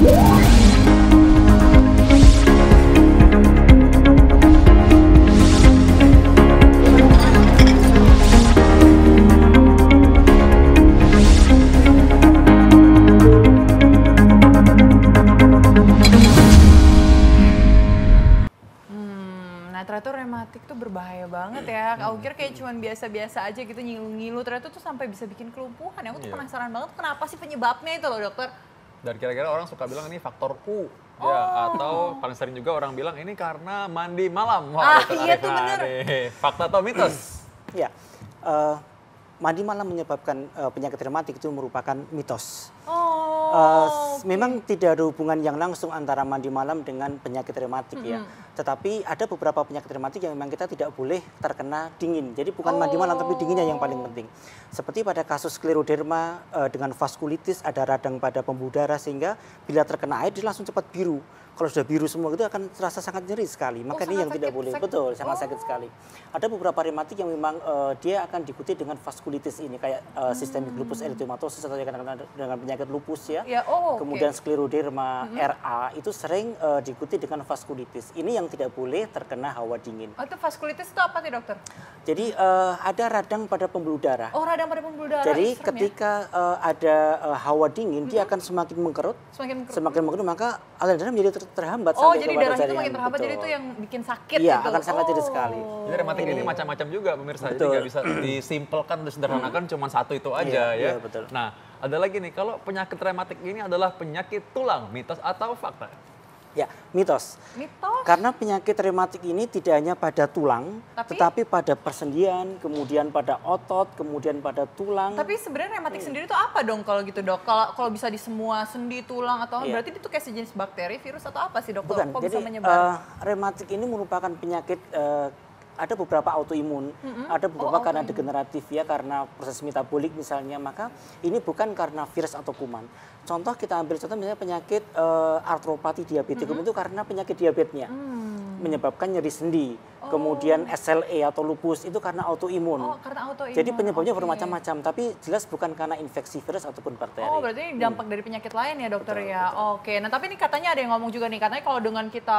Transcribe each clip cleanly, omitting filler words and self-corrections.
Ternyata rematik tuh berbahaya banget ya. Aku kira kayak cuman biasa-biasa aja gitu ngilu-ngilu, ternyata tuh sampai bisa bikin kelumpuhan. Aku tuh penasaran banget kenapa sih penyebabnya itu loh dokter. Dan kira-kira orang suka bilang ini faktor U. Ya, atau paling sering juga orang bilang ini karena mandi malam. Wah, iya tuh bener. Fakta atau mitos? Ya, mandi malam menyebabkan penyakit rematik itu merupakan mitos. Memang tidak ada hubungan yang langsung antara mandi malam dengan penyakit rematik ya. Tetapi ada beberapa penyakit rematik yang memang kita tidak boleh terkena dingin. Jadi bukan mandi malam tapi dinginnya yang paling penting. Seperti pada kasus skleroderma dengan vaskulitis, ada radang pada pembuluh darah sehingga bila terkena air dia langsung cepat biru. Kalau sudah biru semua itu akan terasa sangat nyeri sekali. Maka ini yang tidak boleh. Betul, sangat sakit sekali. Ada beberapa rematik yang memang dia akan diikuti dengan vaskulitis ini kayak sistemik lupus eritematosus atau yang dengan penyakit lupus ya. Kemudian skleroderma, RA itu sering diikuti dengan vaskulitis. Ini yang tidak boleh terkena hawa dingin. Oh, itu vaskulitis itu apa sih dokter? Jadi ada radang pada pembuluh darah. Oh, radang pada pembuluh darah. Jadi ketika ada hawa dingin dia akan semakin mengkerut. Semakin mengkerut maka aliran darah menjadi terhambat. Oh, jadi darah itu makin terhambat, jadi itu yang bikin sakit. Iya, akan sangat jadi sekali. Jadi rematik ini macam-macam juga pemirsa. Jadi nggak bisa disimpelkan, disederhanakan cuma satu itu aja ya. Iya, betul. Nah, ada lagi nih, kalau penyakit rematik ini adalah penyakit tulang, mitos atau fakta? Ya, mitos. Mitos? Karena penyakit rematik ini tidak hanya pada tulang, tetapi pada persendian, kemudian pada otot, kemudian pada tulang. Tapi sebenarnya rematik sendiri itu apa dong kalau gitu dok? Kalau bisa di semua sendi, tulang, atau berarti itu kayak sejenis bakteri, virus atau apa sih dok? Bukan, kok jadi bisa menyebar? rematik ini merupakan penyakit ada beberapa autoimun, ada beberapa karena degeneratif ya, karena proses metabolik misalnya, maka ini bukan karena virus atau kuman. Contoh kita ambil contoh misalnya penyakit artropati diabetikum itu karena penyakit diabetesnya, menyebabkan nyeri sendi. Kemudian SLE atau lupus itu karena autoimun. Oh, karena autoimun. Jadi penyebabnya bermacam-macam, tapi jelas bukan karena infeksi virus ataupun bakteri. Oh, berarti ini dampak dari penyakit lain ya dokter ya. Betul. Oke, nah tapi ini katanya ada yang ngomong juga nih, katanya kalau dengan kita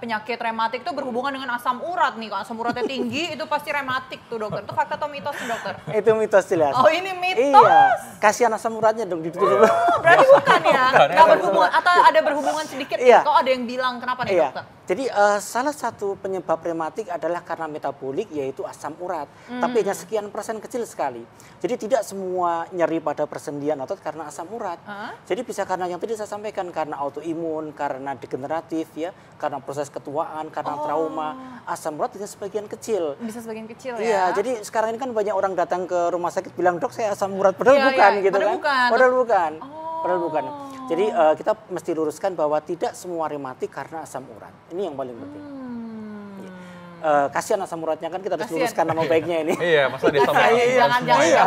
penyakit rematik itu berhubungan dengan asam urat nih. Kalau asam uratnya tinggi itu pasti rematik tuh dokter. Itu fakta atau mitos nih dokter? Itu mitos jelas. Oh, ini mitos? Iya, kasihan asam uratnya dong ditutup. Oh, berarti bukan ya? Nggak berhubungan, atau ada berhubungan sedikit? Iya. Kok ada yang bilang kenapa nih dokter? Jadi salah satu penyebab rematik adalah karena metabolik, yaitu asam urat. Tapi hanya sekian persen kecil sekali. Jadi tidak semua nyeri pada persendian otot karena asam urat. Jadi bisa karena yang tadi saya sampaikan, karena autoimun, karena degeneratif ya, karena proses ketuaan, karena trauma. Asam urat hanya sebagian kecil. Bisa sebagian kecil ya? Iya, jadi sekarang ini kan banyak orang datang ke rumah sakit bilang, dok saya asam urat, padahal bukan gitu kan. Padahal bukan. Padahal bukan. Jadi kita mesti luruskan bahwa tidak semua rematik karena asam urat. Ini yang paling penting. Kasihan asam uratnya kan, kita harus luruskan nama baiknya ini. Iya, masa dia sama. Jangan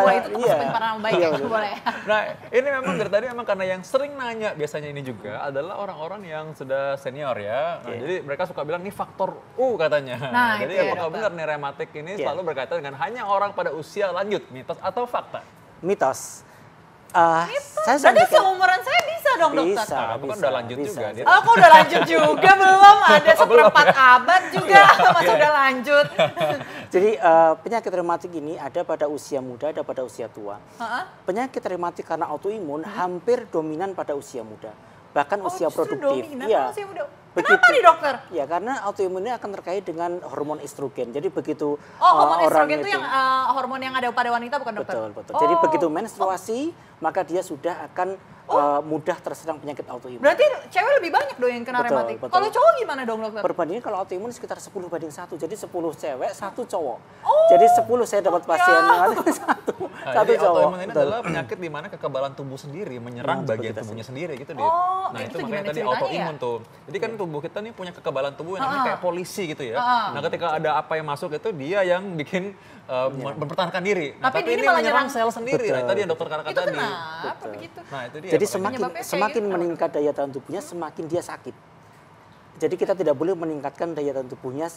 boleh itu masukin para nama baik. Boleh. Nah, ini memang dari tadi memang karena yang sering nanya biasanya ini juga adalah orang-orang yang sudah senior ya. Nah, jadi mereka suka bilang ini faktor U katanya. Nah, jadi apakah benar nih rematik ini selalu berkaitan dengan hanya orang pada usia lanjut, mitos atau fakta? Mitos. Berarti seumuran saya bisa dong dokter? Bisa, aku kan udah lanjut juga. Aku udah lanjut juga, belum ada seperempat abad juga, masa udah lanjut. Jadi penyakit rematik ini ada pada usia muda, ada pada usia tua. Penyakit rematik karena autoimun hampir dominan pada usia muda, bahkan usia produktif. Iya. Kenapa nih dokter? Ya karena autoimun ini akan terkait dengan hormon estrogen. Jadi begitu hormon orang estrogen itu yang hormon yang ada pada wanita bukan dokter? Betul. Jadi begitu menstruasi maka dia sudah akan mudah terserang penyakit autoimun. Berarti cewek lebih banyak dong yang kena rematik. Kalau cowok gimana dong dokter? Perbandingan kalau autoimun sekitar 10:1. Jadi 10 cewek, 1 cowok. Jadi 10 saya dapat pasien satu cowok. Autoimun ini adalah penyakit di mana kekebalan tubuh sendiri menyerang bagian tubuhnya sendiri gitu dia. Nah, itu makanya tadi autoimun tuh. Jadi kan tubuh kita nih punya kekebalan tubuh yang namanya kayak polisi gitu ya. Nah, ketika ada apa yang masuk itu dia yang bikin mempertahankan diri. Nah, tapi ini menyerang sel sendiri. Nah, tadi yang dokter katakan tadi. Kenapa begitu? Nah, itu dia. Jadi semakin meningkat daya tahan tubuhnya, semakin dia sakit. Jadi kita tidak boleh meningkatkan daya tahan tubuhnya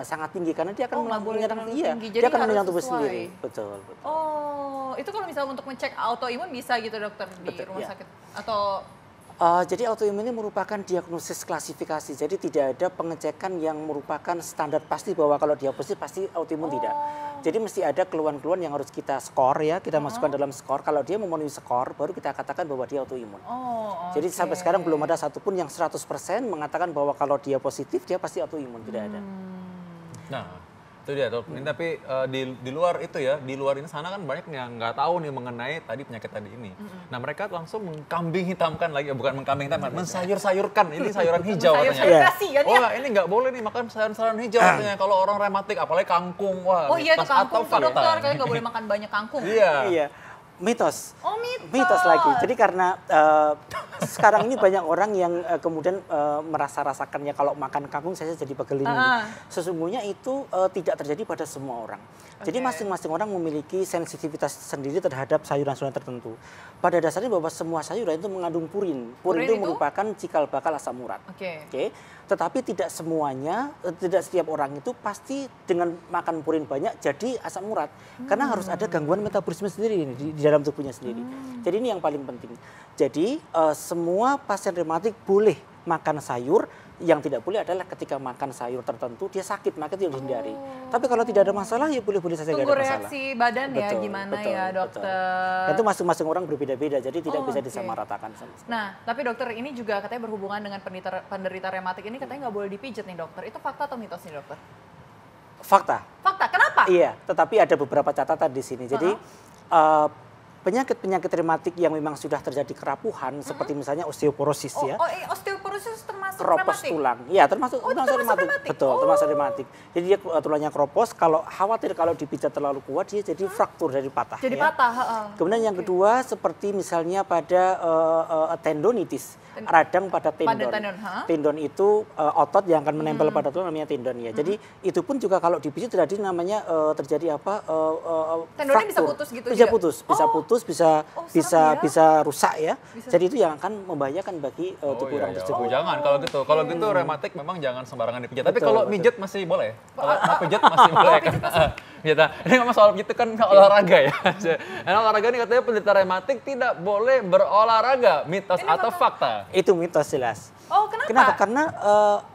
sangat tinggi karena dia akan menyerang dia akan menyerang tubuh sendiri. Betul. Oh, itu kalau misalnya untuk ngecek autoimun bisa gitu dokter di rumah sakit atau Jadi autoimun ini merupakan diagnosis klasifikasi. Jadi tidak ada pengecekan yang merupakan standar pasti bahwa kalau dia positif pasti autoimun tidak. Jadi mesti ada keluhan-keluhan yang harus kita skor ya, kita masukkan dalam skor. Kalau dia memenuhi skor, baru kita katakan bahwa dia autoimun. Jadi sampai sekarang belum ada satupun yang 100% mengatakan bahwa kalau dia positif, dia pasti autoimun, tidak ada. Nah, itu dia dok. Tapi di luar itu ya, di luar ini sana kan banyak yang nggak tahu nih mengenai tadi penyakit tadi ini. Nah mereka langsung mengkambing hitamkan lagi, bukan mengkambing hitamkan, mensayur-sayurkan. Ini sayuran hijau katanya. Wah ini nggak boleh nih makan sayuran-sayuran hijau katanya kalau orang rematik, apalagi kangkung. Wah, oh iya itu kangkung Pak Dokter, kayaknya nggak boleh makan banyak kangkung. Iya. Mitos. Mitos lagi. Jadi karena sekarang ini banyak orang yang kemudian merasa-rasakannya kalau makan kangkung saya jadi pegel ini. Sesungguhnya itu tidak terjadi pada semua orang. Jadi masing-masing orang memiliki sensitivitas sendiri terhadap sayuran-sayuran tertentu. Pada dasarnya bahwa semua sayuran itu mengandung purin. Purin itu merupakan cikal bakal asam urat. Tetapi tidak semuanya, tidak setiap orang itu pasti dengan makan purin banyak jadi asam urat. Karena harus ada gangguan metabolisme sendiri di dalam tubuhnya sendiri. Jadi ini yang paling penting. Jadi semua pasien rematik boleh makan sayur. Yang tidak boleh adalah ketika makan sayur tertentu dia sakit, maka itu dihindari. Tapi kalau tidak ada masalah ya boleh-boleh saja. Tunggu reaksi badan ya gimana ya dokter. Itu masing-masing orang berbeda-beda, jadi tidak bisa disamaratakan. Nah, tapi dokter ini juga katanya berhubungan dengan penderita rematik ini katanya nggak boleh dipijat nih dokter. Itu fakta atau mitos nih dokter? Fakta. Fakta, kenapa? Iya, tetapi ada beberapa catatan di sini. Jadi penyakit-penyakit rematik yang memang sudah terjadi kerapuhan seperti misalnya osteoporosis ya. Osteoporosis termasuk keropos rematik? Tulang. Iya, termasuk rematik. Betul, termasuk rematik. Jadi dia tulangnya keropos, kalau khawatir kalau dipijat terlalu kuat dia jadi fraktur, jadi patah. Jadi patah, Kemudian yang kedua seperti misalnya pada tendonitis, radang pada tendon. Tendon itu otot yang akan menempel pada tulang namanya tendon ya. Jadi itu pun juga kalau dipijat terjadi namanya terjadi apa? Tendonnya bisa putus gitu bisa juga? bisa putus, bisa rusak ya. Jadi itu yang akan membahayakan bagi tubuh orang tersebut. Jangan kalau gitu. Kalau gitu rematik memang jangan sembarangan dipijat. Tapi kalau mijet masih boleh. Kalau pijat masih boleh kan. Ini ngomong soal gitu kan olahraga ya. Karena olahraga ini katanya penderita rematik tidak boleh berolahraga. Mitos atau fakta? Itu mitos jelas. Oh, kenapa? Kenapa? Karena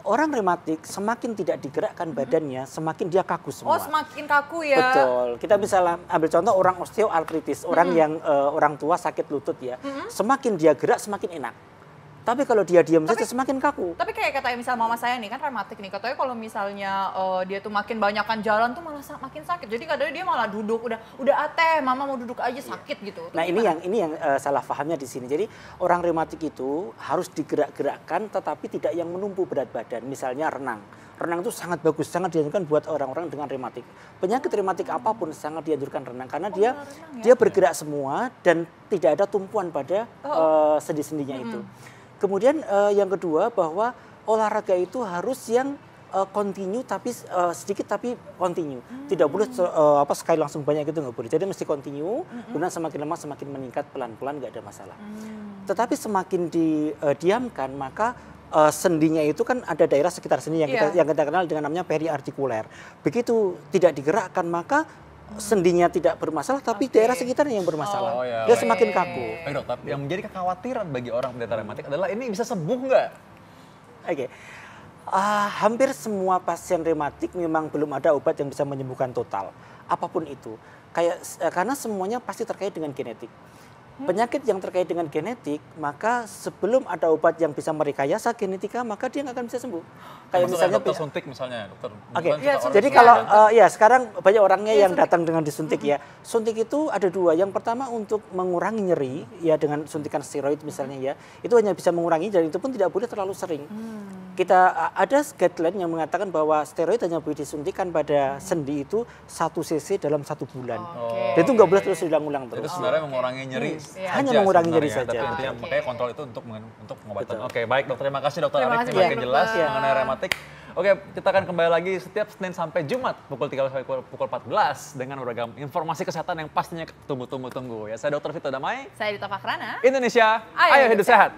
orang rematik semakin tidak digerakkan badannya, semakin dia kaku semua. Oh, semakin kaku ya. Betul. Kita bisa ambil contoh orang osteoartritis, orang yang orang tua sakit lutut ya. Semakin dia gerak semakin enak. Tapi kalau dia diam saja semakin kaku. Tapi kayak katanya misal mama saya nih kan rematik nih, katanya kalau misalnya dia tuh makin banyakan jalan tuh malah makin sakit. Jadi kadang dia malah duduk udah ateh, mama mau duduk aja sakit gitu. Nah, ini yang salah pahamnya di sini. Jadi orang rematik itu harus digerak-gerakkan tetapi tidak yang menumpu berat badan. Misalnya renang. Renang itu sangat bagus, sangat dianjurkan buat orang-orang dengan rematik. Penyakit rematik apapun sangat dianjurkan renang karena dia bergerak semua dan tidak ada tumpuan pada sendi-sendinya itu. Kemudian yang kedua bahwa olahraga itu harus yang continue tapi sedikit tapi continue. Tidak boleh sekali langsung banyak itu nggak boleh. Jadi mesti continue, kemudian semakin lama semakin meningkat pelan-pelan nggak ada masalah. Tetapi semakin didiamkan maka sendinya itu kan ada daerah sekitar sendi yang kita kenal dengan namanya periartikuler. Begitu tidak digerakkan maka sendinya tidak bermasalah, tapi daerah sekitarnya yang bermasalah. Dia semakin kaku. Dok, tapi yang menjadi kekhawatiran bagi orang penderita rematik adalah ini bisa sembuh nggak? Hampir semua pasien rematik memang belum ada obat yang bisa menyembuhkan total. Apapun itu. Karena semuanya pasti terkait dengan genetik. Penyakit yang terkait dengan genetik, maka sebelum ada obat yang bisa merekayasa genetika, maka dia nggak akan bisa sembuh. Kayak misalnya dokter suntik misalnya, dokter. Jadi kalau sekarang banyak orangnya yang datang dengan disuntik ya. Suntik itu ada dua. Yang pertama untuk mengurangi nyeri ya dengan suntikan steroid misalnya ya. Itu hanya bisa mengurangi dan itu pun tidak boleh terlalu sering. Kita ada guideline yang mengatakan bahwa steroid hanya boleh disuntikan pada sendi itu 1 cc dalam 1 bulan. Dan itu nggak boleh terus diulang-ulang terus. Itu sebenarnya mengurangi nyeri. Hanya mengurangi nyeri saja. Tapi intinya makanya kontrol itu untuk pengobatan. Oke, baik dokter. Terima kasih dokter Arif semakin jelas mengenai rematik. Oke, kita akan kembali lagi setiap Senin sampai Jumat pukul 13 sampai pukul 14 dengan beragam informasi kesehatan yang pastinya tunggu-tunggu. Ya, saya Dr. Vito Damai. Saya Dita Fakrana. Indonesia, ayo hidup sehat.